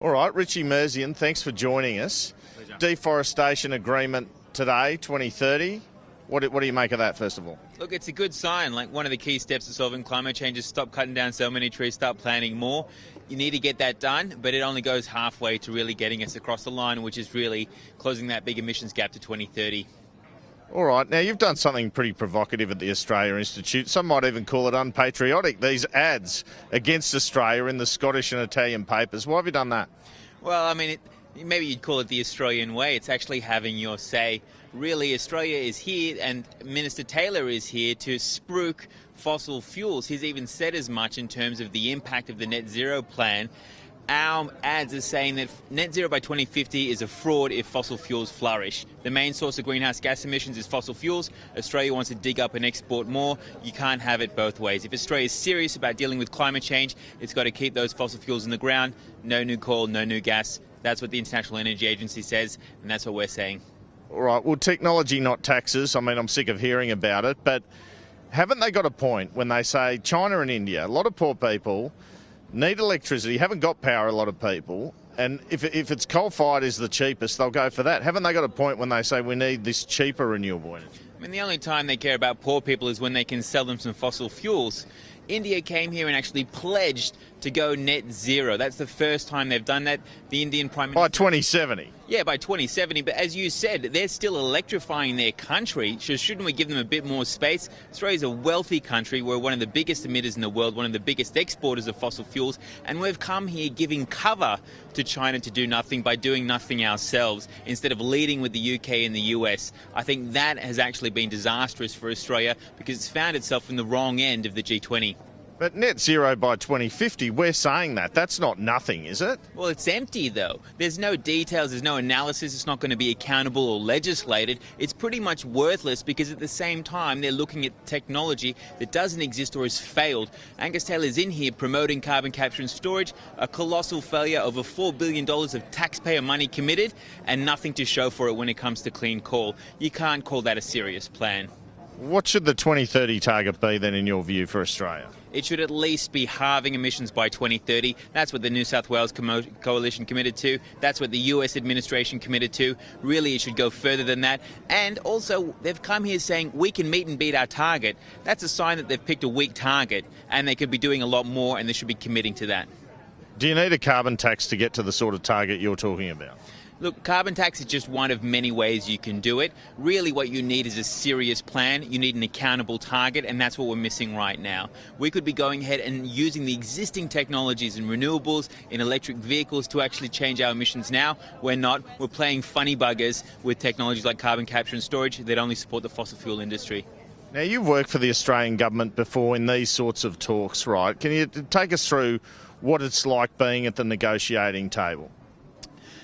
All right, Richie Merzian, thanks for joining us. Pleasure. Deforestation agreement today, 2030. What do you make of that, first of all? Look, it's a good sign. Like, one of the key steps to solving climate change is stop cutting down so many trees, start planting more. You need to get that done, but it only goes halfway to really getting us across the line, which is really closing that big emissions gap to 2030. All right, now you've done something pretty provocative at the Australia Institute. Some might even call it unpatriotic, these ads against Australia in the Scottish and Italian papers. Why have you done that? Well, I mean, maybe you'd call it the Australian way. It's actually having your say. Really, Australia is here, and Minister Taylor is here to spruik fossil fuels. He's even said as much in terms of the impact of the net zero plan. Our ads are saying that net zero by 2050 is a fraud if fossil fuels flourish. The main source of greenhouse gas emissions is fossil fuels. Australia wants to dig up and export more. You can't have it both ways. If Australia is serious about dealing with climate change, it's got to keep those fossil fuels in the ground. No new coal, no new gas. That's what the International Energy Agency says, and that's what we're saying. All right, well, technology, not taxes. I mean, I'm sick of hearing about it, but haven't they got a point when they say China and India, a lot of poor people need electricity, haven't got power, a lot of people, and if it's coal-fired is the cheapest, they'll go for that. Haven't they got a point when they say we need this cheaper renewable energy? I mean, the only time they care about poor people is when they can sell them some fossil fuels. India came here and actually pledged to go net zero. That's the first time they've done that. The Indian Prime Minister... By 2070? Yeah, by 2070. But as you said, they're still electrifying their country. So shouldn't we give them a bit more space? Australia's a wealthy country. We're one of the biggest emitters in the world, one of the biggest exporters of fossil fuels. And we've come here giving cover to China to do nothing by doing nothing ourselves, instead of leading with the UK and the US. I think that has actually been disastrous for Australia because it's found itself in the wrong end of the G20. But net zero by 2050, we're saying that. That's not nothing, is it? Well, it's empty, though. There's no details, there's no analysis, it's not going to be accountable or legislated. It's pretty much worthless because at the same time they're looking at technology that doesn't exist or has failed. Angus Taylor's in here promoting carbon capture and storage, a colossal failure, over $4 billion of taxpayer money committed, and nothing to show for it when it comes to clean coal. You can't call that a serious plan. What should the 2030 target be then, in your view, for Australia? It should at least be halving emissions by 2030. That's what the New South Wales Coalition committed to. That's what the US administration committed to. Really, it should go further than that. And also, they've come here saying we can meet and beat our target. That's a sign that they've picked a weak target, and they could be doing a lot more, and they should be committing to that. Do you need a carbon tax to get to the sort of target you're talking about? Look, carbon tax is just one of many ways you can do it. Really, what you need is a serious plan. You need an accountable target, and that's what we're missing right now. We could be going ahead and using the existing technologies in renewables, in electric vehicles to actually change our emissions now. We're not. We're playing funny buggers with technologies like carbon capture and storage that only support the fossil fuel industry. Now, you've worked for the Australian government before in these sorts of talks, right? Can you take us through what it's like being at the negotiating table?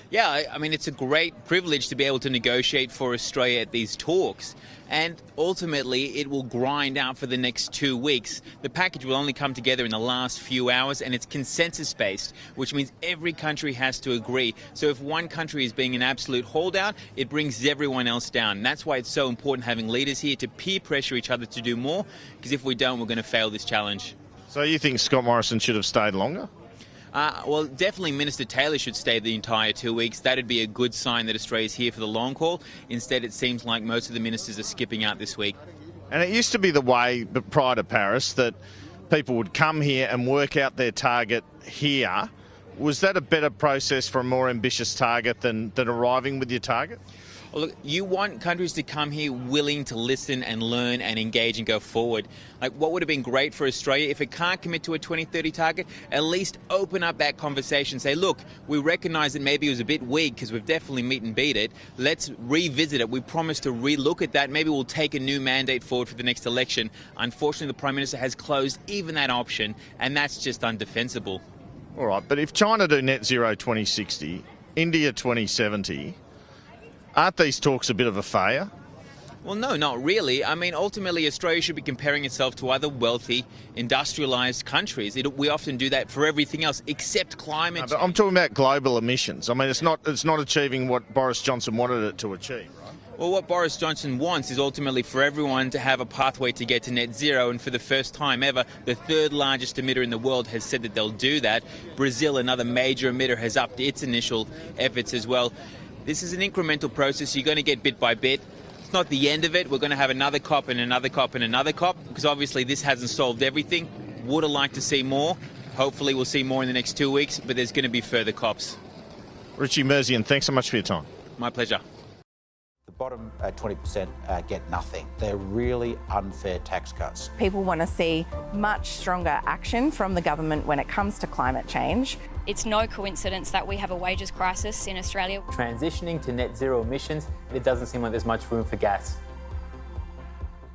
Yeah, I mean, it's a great privilege to be able to negotiate for Australia at these talks. And ultimately, it will grind out for the next 2 weeks. The package will only come together in the last few hours, and it's consensus-based, which means every country has to agree. So if one country is being an absolute holdout, it brings everyone else down. And that's why it's so important having leaders here to peer pressure each other to do more, because if we don't, we're going to fail this challenge. So you think Scott Morrison should have stayed longer? Well, definitely Minister Taylor should stay the entire 2 weeks. That'd be a good sign that Australia's here for the long haul. Instead, it seems like most of the ministers are skipping out this week. And it used to be the way, but prior to Paris, that people would come here and work out their target here. Was that a better process for a more ambitious target than arriving with your target? Well, look, you want countries to come here willing to listen and learn and engage and go forward. Like, what would have been great for Australia, if it can't commit to a 2030 target, at least open up that conversation. Say, look, we recognise that maybe it was a bit weak because we've definitely meet and beat it. Let's revisit it. We promise to re-look at that. Maybe we'll take a new mandate forward for the next election. Unfortunately, the Prime Minister has closed even that option, and that's just undefensible. All right, but if China do net zero 2060, India 2070... aren't these talks a bit of a failure? Well, no, not really. I mean, ultimately, Australia should be comparing itself to other wealthy, industrialised countries. We often do that for everything else except climate change. But I'm talking about global emissions. I mean, it's not achieving what Boris Johnson wanted it to achieve, right? Well, what Boris Johnson wants is ultimately for everyone to have a pathway to get to net zero, and for the first time ever, the third largest emitter in the world has said that they'll do that. Brazil, another major emitter, has upped its initial efforts as well. This is an incremental process. You're going to get bit by bit. It's not the end of it. We're going to have another COP and another COP and another COP, because obviously this hasn't solved everything. Would have liked to see more. Hopefully we'll see more in the next 2 weeks, but there's going to be further COPs. Richie Merzian, thanks so much for your time. My pleasure. The bottom 20% get nothing. They're really unfair tax cuts. People want to see much stronger action from the government when it comes to climate change. It's no coincidence that we have a wages crisis in Australia. Transitioning to net zero emissions, it doesn't seem like there's much room for gas.